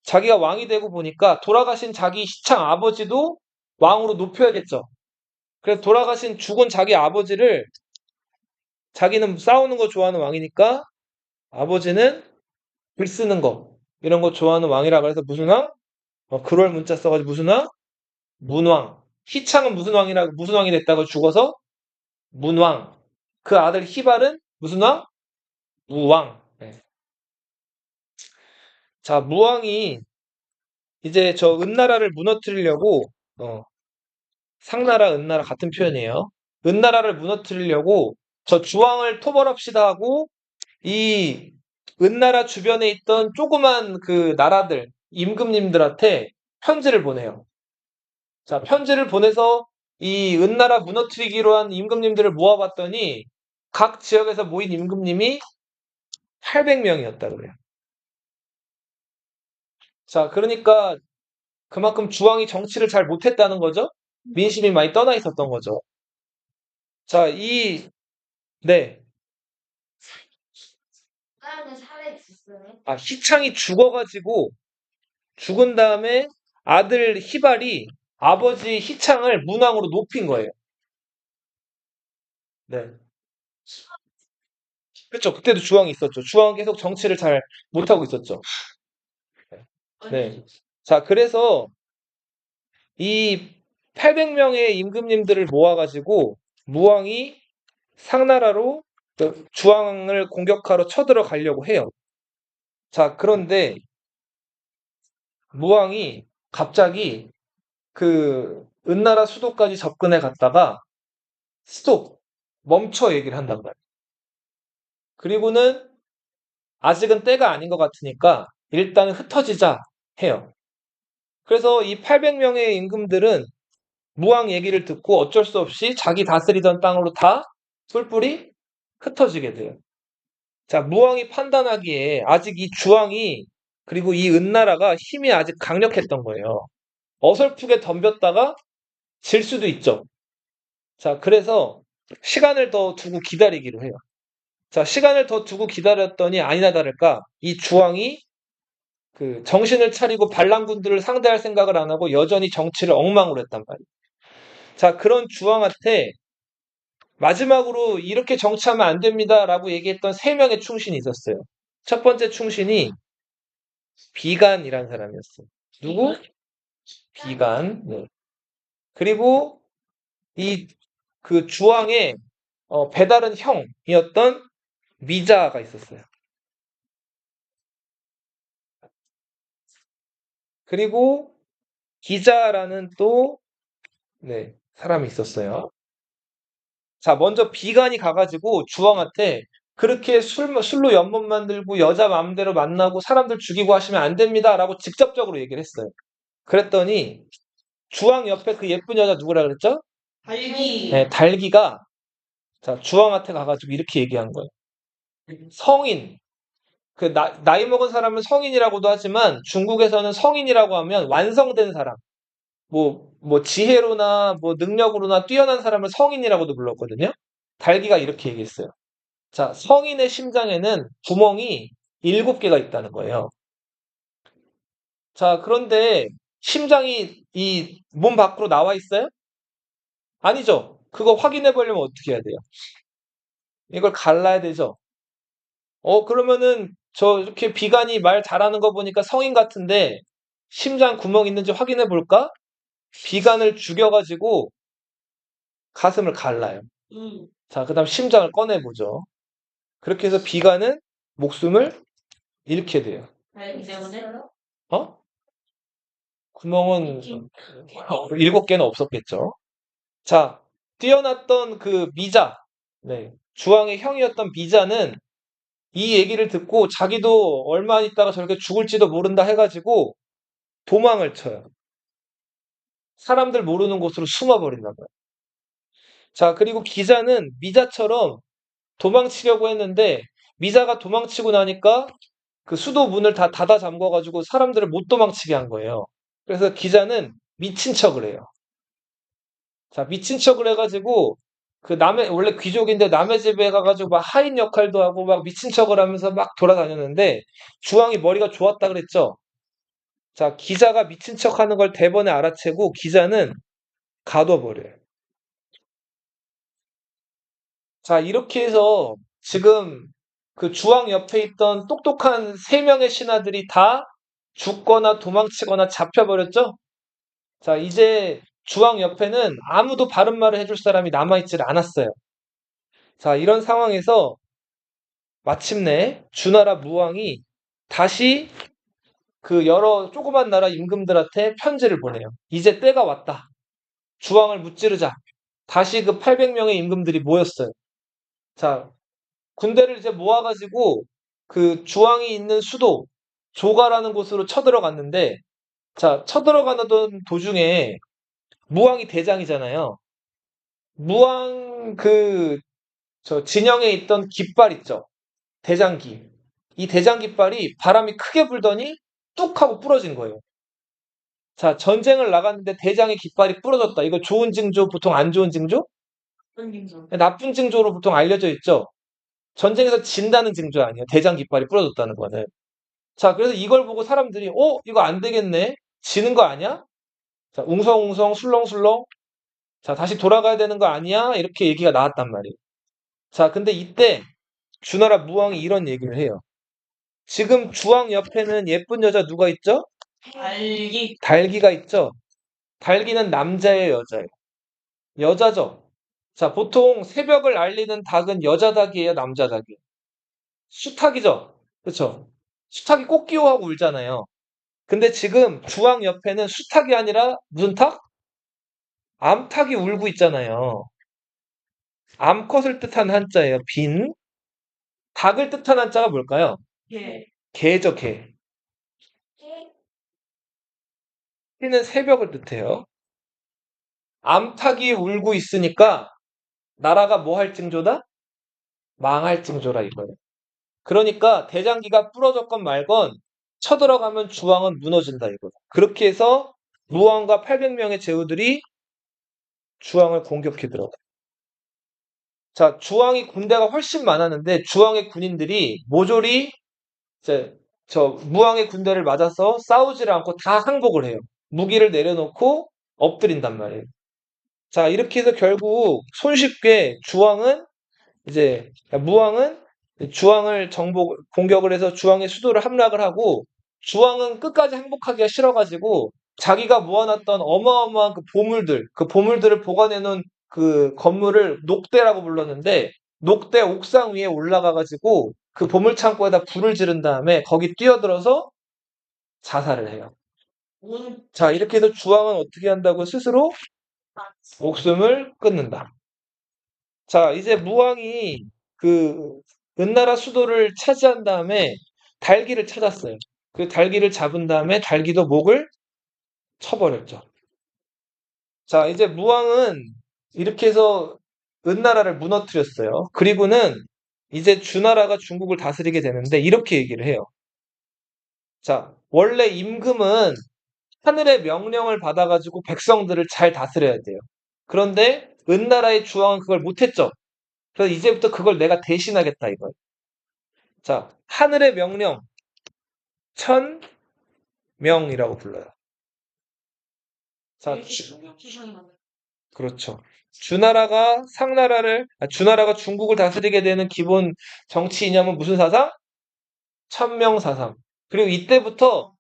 자기가 왕이 되고 보니까 돌아가신 자기 시창 아버지도 왕으로 높여야겠죠. 그래서 돌아가신 죽은 자기 아버지를 자기는 싸우는 거 좋아하는 왕이니까 아버지는 글 쓰는 거 이런 거 좋아하는 왕이라 그래서 무슨 왕? 그럴 문자 써가지고 무슨 왕? 문왕. 희창은 무슨 왕이 됐다고 죽어서 문왕. 그 아들 희발은 무슨 왕? 무왕. 네. 자, 무왕이 이제 저 은나라를 무너뜨리려고 상나라, 은나라 같은 표현이에요. 은나라를 무너뜨리려고 저 주왕을 토벌합시다 하고 이 은나라 주변에 있던 조그만 그 나라들, 임금님들한테 편지를 보내요. 자, 편지를 보내서 이 은나라 무너뜨리기로 한 임금님들을 모아봤더니 각 지역에서 모인 임금님이 800명이었다 그래요. 자, 그러니까 그만큼 주왕이 정치를 잘 못했다는 거죠. 민심이 많이 떠나 있었던 거죠. 자, 네. 사람을 살해했어요. 희창이 죽어가지고 죽은 다음에 아들 희발이 아버지 희창을 문왕으로 높인 거예요. 네. 그렇죠. 그때도 주왕이 있었죠. 주왕은 계속 정치를 잘 못하고 있었죠. 네. 자, 그래서 이 800명의 임금님들을 모아가지고 무왕이 상나라로 그 주왕을 공격하러 쳐들어가려고 해요. 자, 그런데 무왕이 갑자기 그 은나라 수도까지 접근해 갔다가 스톱, 멈춰 얘기를 한단 말이에요. 그리고는 아직은 때가 아닌 것 같으니까 일단 흩어지자 해요. 그래서 이 800명의 임금들은 무왕 얘기를 듣고 어쩔 수 없이 자기 다스리던 땅으로 다 뿔뿔이 흩어지게 돼요. 자, 무왕이 판단하기에 아직 이 주왕이 그리고 이 은나라가 힘이 아직 강력했던 거예요. 어설프게 덤볐다가 질 수도 있죠. 자, 그래서 시간을 더 두고 기다리기로 해요. 자, 시간을 더 두고 기다렸더니 아니나 다를까 이 주왕이 그 정신을 차리고 반란군들을 상대할 생각을 안 하고 여전히 정치를 엉망으로 했단 말이에요. 자, 그런 주왕한테 마지막으로 이렇게 정치하면 안 됩니다라고 얘기했던 세 명의 충신이 있었어요. 첫 번째 충신이 비간이라는 사람이었어요. 누구? 비간. 네. 그리고 이 그 주왕의 배다른 형이었던 미자가 있었어요. 그리고 기자라는 또 네, 사람이 있었어요. 자, 먼저 비간이 가가지고 주왕한테 그렇게 술로 연못 만들고 여자 마음대로 만나고 사람들 죽이고 하시면 안 됩니다라고 직접적으로 얘기를 했어요. 그랬더니 주왕 옆에 그 예쁜 여자 누구라 그랬죠? 달기. 네, 달기가 자, 주왕한테 가가지고 이렇게 얘기한 거예요. 성인, 그 나이 먹은 사람은 성인이라고도 하지만 중국에서는 성인이라고 하면 완성된 사람, 뭐 지혜로나 뭐 능력으로나 뛰어난 사람을 성인이라고도 불렀거든요. 달기가 이렇게 얘기했어요. 자, 성인의 심장에는 구멍이 7개가 있다는 거예요. 자, 그런데 심장이 이 몸 밖으로 나와 있어요? 아니죠. 그거 확인해 보려면 어떻게 해야 돼요? 이걸 갈라야 되죠. 그러면은 저 이렇게 비간이 말 잘하는 거 보니까 성인 같은데 심장 구멍 있는지 확인해 볼까? 비간을 죽여가지고 가슴을 갈라요. 자, 그 다음 심장을 꺼내보죠. 그렇게 해서 비간은 목숨을 잃게 돼요. 달기 때문에? 어? 구멍은 7개는 없었겠죠. 자, 뛰어났던 그 미자, 네, 주왕의 형이었던 미자는 이 얘기를 듣고 자기도 얼마 있다가 저렇게 죽을지도 모른다 해가지고 도망을 쳐요. 사람들 모르는 곳으로 숨어버린단 말이에요. 자, 그리고 기자는 미자처럼 도망치려고 했는데 미자가 도망치고 나니까 그 수도 문을 다 닫아 잠궈가지고 사람들을 못 도망치게 한 거예요. 그래서 기자는 미친 척을 해요. 자, 미친 척을 해가지고 원래 귀족인데 남의 집에 가가지고 막 하인 역할도 하고 막 미친 척을 하면서 막 돌아다녔는데 주왕이 머리가 좋았다 그랬죠. 자, 기자가 미친 척 하는 걸 대번에 알아채고 기자는 가둬버려요. 자, 이렇게 해서 지금 그 주왕 옆에 있던 똑똑한 3명의 신하들이 다 죽거나 도망치거나 잡혀버렸죠? 자, 이제 주왕 옆에는 아무도 바른 말을 해줄 사람이 남아있질 않았어요. 자, 이런 상황에서 마침내 주나라 무왕이 다시 그 여러 조그만 나라 임금들한테 편지를 보내요. 이제 때가 왔다. 주왕을 무찌르자. 다시 그 800명의 임금들이 모였어요. 자, 군대를 이제 모아가지고 그 주왕이 있는 수도 조가라는 곳으로 쳐들어갔는데, 자, 쳐들어가던 도중에 무왕이 대장이잖아요. 무왕 저 진영에 있던 깃발 있죠. 대장기. 이 대장 깃발이 바람이 크게 불더니 뚝 하고 부러진 거예요. 자, 전쟁을 나갔는데 대장의 깃발이 부러졌다. 이거 좋은 징조, 보통 안 좋은 징조? 손님성. 나쁜 징조로 보통 알려져 있죠. 전쟁에서 진다는 징조 아니에요. 대장 깃발이 부러졌다는 거는. 자, 그래서 이걸 보고 사람들이, 이거 안 되겠네. 지는 거 아니야? 자, 웅성웅성, 술렁술렁. 자, 다시 돌아가야 되는 거 아니야? 이렇게 얘기가 나왔단 말이에요. 자, 근데 이때 주나라 무왕이 이런 얘기를 해요. 지금 주왕 옆에는 예쁜 여자 누가 있죠? 달기. 달기가 있죠? 달기는 남자예요, 여자예요? 여자죠? 자, 보통 새벽을 알리는 닭은 여자 닭이에요, 남자 닭이에요? 수탉이죠? 그쵸? 수탉이 꽃기호하고 울잖아요. 근데 지금 주왕 옆에는 수탉이 아니라 무슨 닭? 암탉이 울고 있잖아요. 암컷을 뜻하는 한자예요. 빈. 닭을 뜻하는 한자가 뭘까요? 예. 개죠, 개. 개는 새벽을 뜻해요. 암탉이 울고 있으니까 나라가 뭐 할 징조다? 망할 징조라 이거예요. 그러니까 대장기가 부러졌건 말건 쳐들어가면 주왕은 무너진다 이거예요. 그렇게 해서 무왕과 800명의 제후들이 주왕을 공격해 들어가요. 자, 주왕이 군대가 훨씬 많았는데 주왕의 군인들이 모조리 이제 저 무왕의 군대를 맞아서 싸우지를 않고 다 항복을 해요. 무기를 내려놓고 엎드린단 말이에요. 자, 이렇게 해서 결국 손쉽게 무왕은 주왕을 공격을 해서 주왕의 수도를 함락을 하고, 주왕은 끝까지 행복하기가 싫어가지고 자기가 모아놨던 어마어마한 그 보물들을 보관해놓은 그 건물을 녹대라고 불렀는데, 녹대 옥상 위에 올라가가지고 그 보물창고에다 불을 지른 다음에 거기 뛰어들어서 자살을 해요. 온. 자, 이렇게 해서 주왕은 어떻게 한다고? 스스로 목숨을 끊는다. 자, 이제 무왕이 그 은나라 수도를 차지한 다음에 달기를 찾았어요. 그 달기를 잡은 다음에 달기도 목을 쳐버렸죠. 자, 이제 무왕은 이렇게 해서 은나라를 무너뜨렸어요. 그리고는 이제 주나라가 중국을 다스리게 되는데 이렇게 얘기를 해요. 자, 원래 임금은 하늘의 명령을 받아가지고 백성들을 잘 다스려야 돼요. 그런데 은나라의 주왕은 그걸 못했죠. 그래서 이제부터 그걸 내가 대신하겠다 이거예요. 자, 하늘의 명령, 천명이라고 불러요. 자, 그렇죠. 주나라가 중국을 다스리게 되는 기본 정치 이념은 무슨 사상? 천명사상. 그리고 이때부터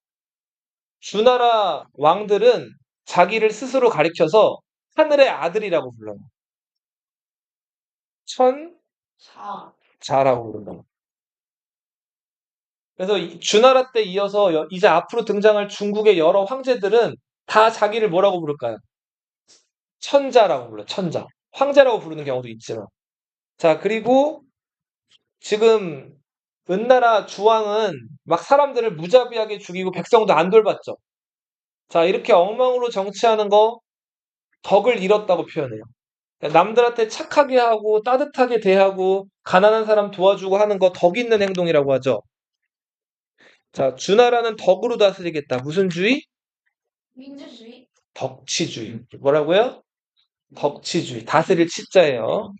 주나라 왕들은 자기를 스스로 가리켜서 하늘의 아들이라고 불러요. 사. 천자라고 부른다. 그래서 주나라 때 이어서 이제 앞으로 등장할 중국의 여러 황제들은 다 자기를 뭐라고 부를까요? 천자라고 불러요. 천자. 황제라고 부르는 경우도 있지만. 자, 그리고 지금 은나라 주왕은 막 사람들을 무자비하게 죽이고 백성도 안 돌봤죠. 자, 이렇게 엉망으로 정치하는 거 덕을 잃었다고 표현해요. 그러니까 남들한테 착하게 하고 따뜻하게 대하고 가난한 사람 도와주고 하는 거 덕 있는 행동이라고 하죠. 자, 주나라는 덕으로 다스리겠다. 무슨 주의? 민주주의? 덕치주의. 뭐라고요? 덕치주의. 다스릴 치자예요.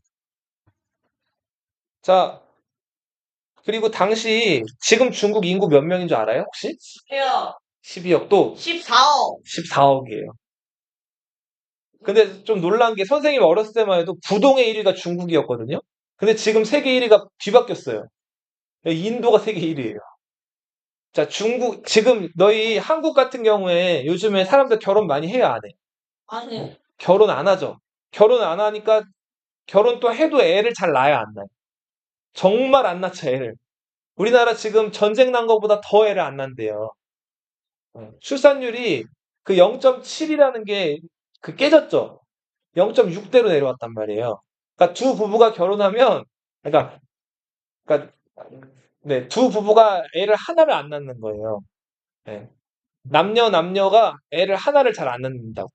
자, 그리고 당시 지금 중국 인구 몇 명인 줄 알아요? 혹시? 해요. 12억 또 14억. 14억이에요. 근데 좀 놀란 게 선생님이 어렸을 때만 해도 부동의 1위가 중국이었거든요. 근데 지금 세계 1위가 뒤바뀌었어요. 인도가 세계 1위예요. 자, 지금 너희 한국 같은 경우에 요즘에 사람들 결혼 많이 해요, 안 해? 아니, 결혼 안 하죠. 결혼 안 하니까 결혼 또 해도 애를 잘 낳아야 안 낳아요. 정말 안 낳죠, 애를. 우리나라 지금 전쟁 난 것보다 더 애를 안 낳는데요. 출산율이 그 0.7이라는 게 그 깨졌죠. 0.6대로 내려왔단 말이에요. 그러니까 두 부부가 결혼하면, 그러니까, 그러니까, 네, 두 부부가 애를 하나를 안 낳는 거예요. 네. 남녀가 애를 하나를 잘 안 낳는다고.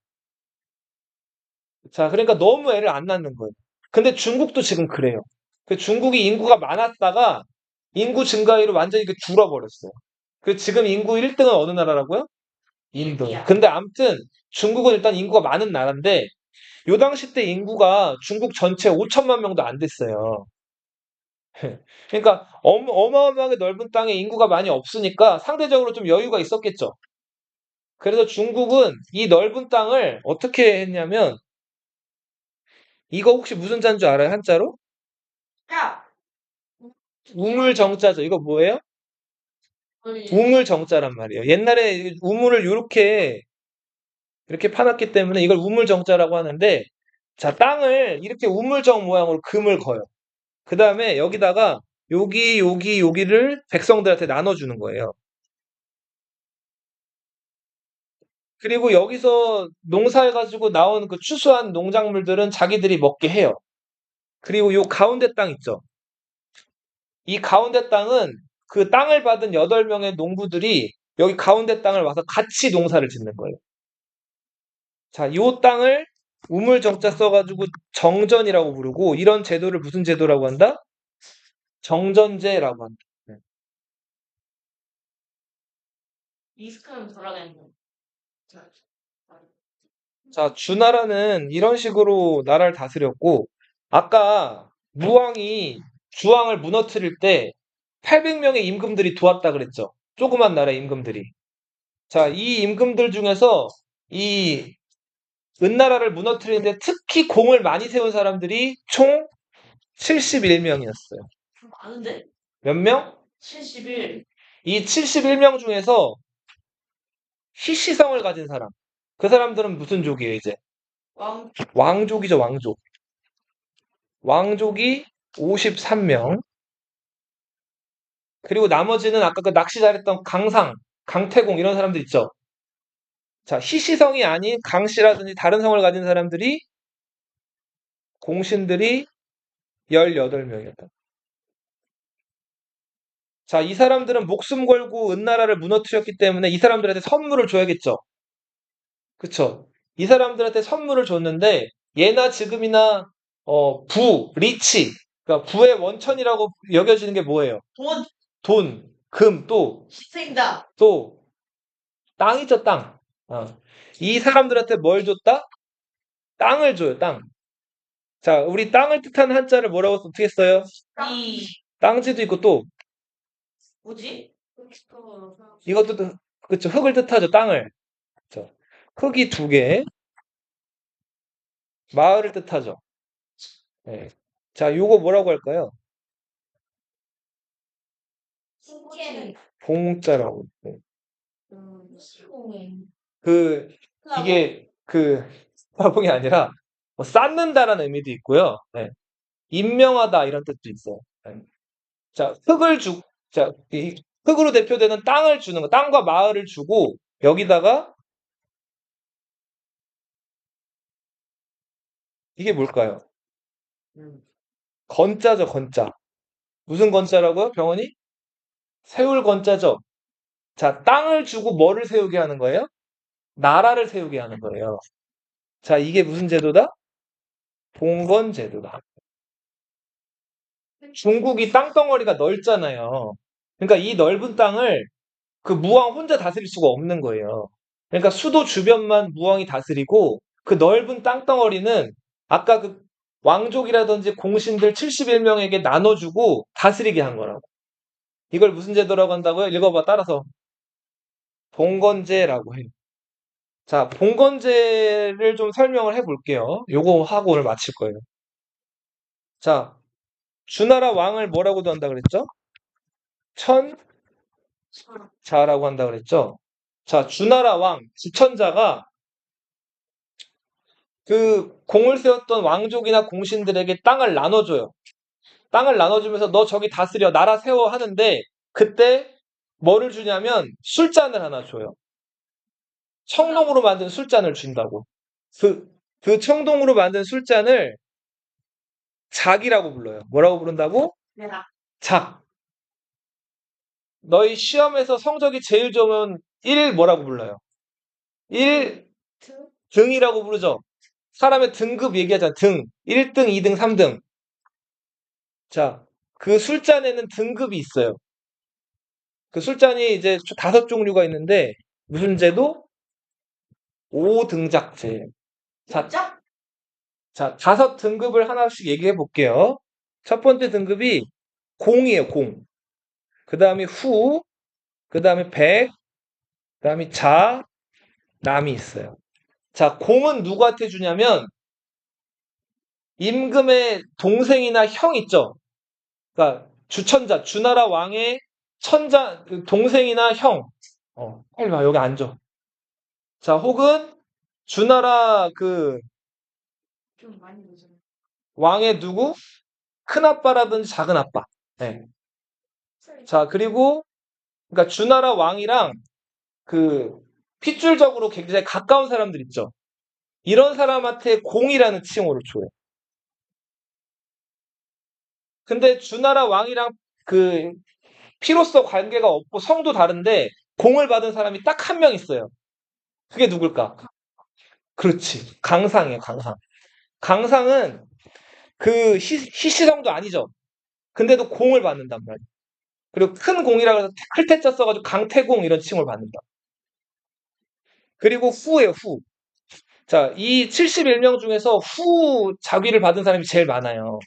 자, 그러니까 너무 애를 안 낳는 거예요. 근데 중국도 지금 그래요. 그 중국이 인구가 많았다가 인구 증가율이 완전히 그 줄어버렸어요. 그 지금 인구 1등은 어느 나라라고요? 인도. 인디아. 근데 암튼 중국은 일단 인구가 많은 나라인데 요 당시 때 인구가 중국 전체 5천만 명도 안 됐어요. 그러니까 어마어마하게 넓은 땅에 인구가 많이 없으니까 상대적으로 좀 여유가 있었겠죠. 그래서 중국은 이 넓은 땅을 어떻게 했냐면 이거 혹시 무슨 자인 줄 알아요? 한자로? 야, 우물정자죠. 이거 뭐예요? 우리 우물정자란 말이에요. 옛날에 우물을 이렇게 파놨기 때문에 이걸 우물정자라고 하는데 자, 땅을 이렇게 우물정 모양으로 금을 거요. 그 다음에 여기다가 여기를 백성들한테 나눠주는 거예요. 그리고 여기서 농사해가지고 나온 그 추수한 농작물들은 자기들이 먹게 해요. 그리고 요 가운데 땅 있죠. 이 가운데 땅은 그 땅을 받은 8명의 농부들이 여기 가운데 땅을 와서 같이 농사를 짓는 거예요. 자, 요 땅을 우물정자 써가지고 정전이라고 부르고 이런 제도를 무슨 제도라고 한다? 정전제라고 한다. 네. 리스크는 돌아가는 자, 주나라는 이런 식으로 나라를 다스렸고 아까 무왕이 주왕을 무너뜨릴 때 800명의 임금들이 도왔다 그랬죠. 조그만 나라의 임금들이. 자, 이 임금들 중에서 이 은나라를 무너뜨리는데 특히 공을 많이 세운 사람들이 총 71명이었어요. 좀 많은데? 몇 명? 71. 이 71명 중에서 희시성을 가진 사람. 그 사람들은 무슨 족이에요, 이제? 왕, 왕족이죠, 왕족. 왕족이 53명. 그리고 나머지는 아까 그 낚시 잘했던 강상, 강태공 이런 사람들 있죠. 자, 희시성이 아닌 강씨라든지 다른 성을 가진 사람들이 공신들이 18명이었다. 자, 이 사람들은 목숨 걸고 은나라를 무너뜨렸기 때문에 이 사람들한테 선물을 줘야겠죠. 그쵸? 이 사람들한테 선물을 줬는데 예나 지금이나 리치, 그러니까 부의 원천이라고 여겨지는 게 뭐예요? 돈, 돈, 금, 희생다. 또 땅이죠, 땅. 이 사람들한테 뭘 줬다? 땅을 줘요, 땅. 자, 우리 땅을 뜻하는 한자를 뭐라고 어떻게 써요? 이, 땅지도 있고 또 뭐지? 이것도 그쵸, 흙을 뜻하죠, 땅을. 그쵸. 흙이 2개, 마을을 뜻하죠. 네. 자, 요거 뭐라고 할까요? 신기해는 봉자라고. 네. 시공에 그 이게 그 화봉이 아니라 뭐 쌓는다라는 의미도 있고요. 네. 임명하다 이런 뜻도 있어요. 네. 자, 자, 이 흙으로 대표되는 땅을 주는 거, 땅과 마을을 주고 여기다가 이게 뭘까요? 건자죠, 건자. 무슨 건자라고요? 병원이? 세울 건자죠. 자, 땅을 주고 뭐를 세우게 하는 거예요? 나라를 세우게 하는 거예요. 자, 이게 무슨 제도다? 봉건 제도다. 중국이 땅덩어리가 넓잖아요. 그러니까 이 넓은 땅을 그 무왕 혼자 다스릴 수가 없는 거예요. 그러니까 수도 주변만 무왕이 다스리고 그 넓은 땅덩어리는 아까 그 왕족이라든지 공신들 71명에게 나눠주고 다스리게 한 거라고. 이걸 무슨 제도라고 한다고요? 읽어봐, 따라서. 봉건제라고 해요. 자, 봉건제를 좀 설명을 해볼게요. 요거 하고 오늘 마칠 거예요. 자, 주나라 왕을 뭐라고도 한다 그랬죠? 천자라고 한다 그랬죠? 자, 주나라 왕, 주천자가 그 공을 세웠던 왕족이나 공신들에게 땅을 나눠줘요. 땅을 나눠주면서 너 저기 다스려 나라 세워 하는데 그때 뭐를 주냐면 술잔을 하나 줘요. 청동으로 만든 술잔을 준다고. 그 청동으로 만든 술잔을 작이라고 불러요. 뭐라고 부른다고? 내가. 작. 너희 시험에서 성적이 제일 좋으면 1 뭐라고 불러요? 1 등. 등이라고 부르죠. 사람의 등급 얘기하잖아. 등. 1등, 2등, 3등. 자, 그 술잔에는 등급이 있어요. 그 술잔이 이제 5종류가 있는데 무슨 제도? 5등작제. 자, 진짜? 자, 5등급을 하나씩 얘기해 볼게요. 첫 번째 등급이 공이에요, 공. 그 다음에 후, 그 다음에 백, 그 다음에 자, 남이 있어요. 자, 공은 누구한테 주냐면 임금의 동생이나 형 있죠? 그러니까 주천자, 주나라 왕의 천자, 그 동생이나 형. 빨리 와, 여기 앉아. 자, 혹은 주나라 그 좀 많이 늦었네. 왕의 누구? 큰아빠라든지 작은아빠. 네. 자, 그리고 그러니까 주나라 왕이랑 그 핏줄적으로 굉장히 가까운 사람들 있죠. 이런 사람한테 공이라는 칭호를 줘요. 근데 주나라 왕이랑 그 피로서 관계가 없고 성도 다른데 공을 받은 사람이 딱 한 명 있어요. 그게 누굴까? 그렇지. 강상이에요, 강상. 강상은 그 희시성도 아니죠. 근데도 공을 받는단 말이에요. 그리고 큰 공이라 그래서 클테자 써가지고 강태공 이런 칭호를 받는다. 그리고 후예요, 후. 자, 이 71명 중에서 후 자귀를 받은 사람이 제일 많아요.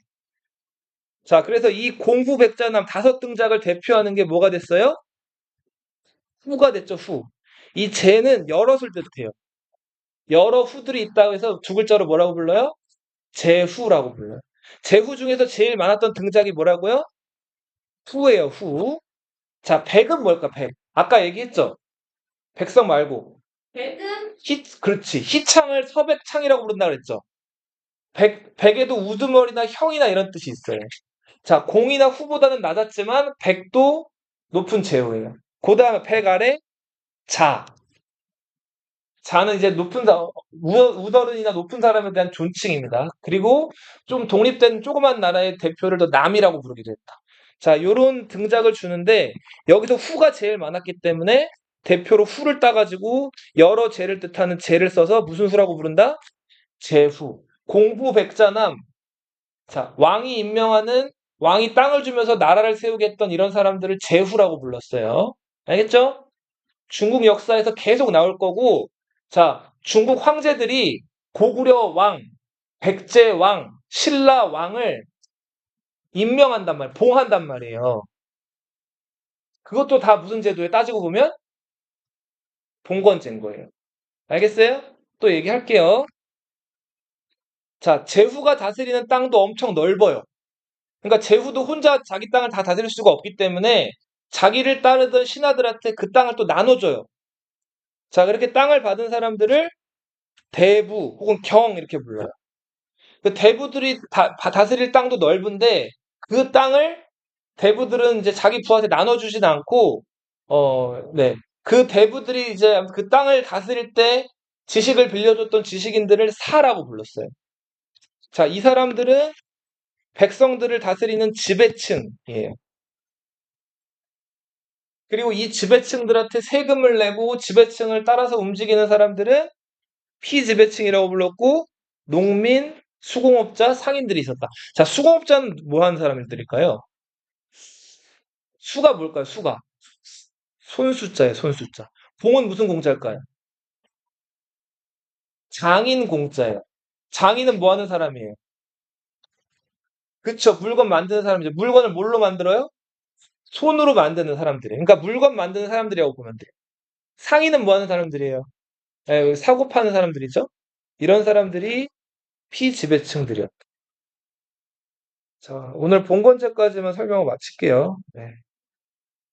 자, 그래서 이 공후 백자남 5등작을 대표하는 게 뭐가 됐어요? 후가 됐죠, 후. 이 제는 여럿을 뜻해요. 여러 후들이 있다고 해서 두 글자로 뭐라고 불러요? 제후라고 불러요. 제후 중에서 제일 많았던 등작이 뭐라고요? 후예요, 후. 자, 백은 뭘까, 백? 아까 얘기했죠? 백성 말고. 백은 그렇지. 희창을 서백창이라고 부른다 그랬죠? 백에도 우두머리나 형이나 이런 뜻이 있어요. 자, 공이나 후보다는 낮았지만 백도 높은 제후예요. 그 다음에 백 아래 자. 자는 이제 우더른이나 높은 사람에 대한 존칭입니다. 그리고 좀 독립된 조그만 나라의 대표를 더 남이라고 부르기도 했다. 자, 요런 등작을 주는데 여기서 후가 제일 많았기 때문에 대표로 후를 따가지고 여러 제를 뜻하는 제를 써서 무슨 후라고 부른다? 제후. 공부백자남. 자, 왕이 땅을 주면서 나라를 세우겠던 이런 사람들을 제후라고 불렀어요. 알겠죠? 중국 역사에서 계속 나올 거고, 자, 중국 황제들이 고구려 왕, 백제 왕, 신라 왕을 임명한단 말이에요. 봉한단 말이에요. 그것도 다 무슨 제도에 따지고 보면 봉건제인 거예요. 알겠어요? 또 얘기할게요. 자, 제후가 다스리는 땅도 엄청 넓어요. 그러니까 제후도 혼자 자기 땅을 다 다스릴 수가 없기 때문에 자기를 따르던 신하들한테 그 땅을 또 나눠줘요. 자, 그렇게 땅을 받은 사람들을 대부 혹은 경 이렇게 불러요. 그 대부들이 다스릴 땅도 넓은데 그 땅을 대부들은 이제 자기 부하한테 나눠주진 않고, 네. 그 대부들이 이제 그 땅을 다스릴 때 지식을 빌려줬던 지식인들을 사라고 불렀어요. 자, 이 사람들은 백성들을 다스리는 지배층이에요. 그리고 이 지배층들한테 세금을 내고 지배층을 따라서 움직이는 사람들은 피지배층이라고 불렀고, 농민, 수공업자, 상인들이 있었다. 자, 수공업자는 뭐 하는 사람들일까요? 수가 뭘까요? 수가. 손수자예요, 손수자. 공은 무슨 공자일까요? 장인 공자예요. 장인은 뭐 하는 사람이에요? 그쵸, 물건 만드는 사람이죠. 물건을 뭘로 만들어요? 손으로 만드는 사람들이에요. 그러니까 물건 만드는 사람들이라고 보면 돼요. 상인은 뭐 하는 사람들이에요? 사고 파는 사람들이죠. 이런 사람들이 피지배층들이었다. 자, 오늘 본건제까지만 설명을 마칠게요. 네.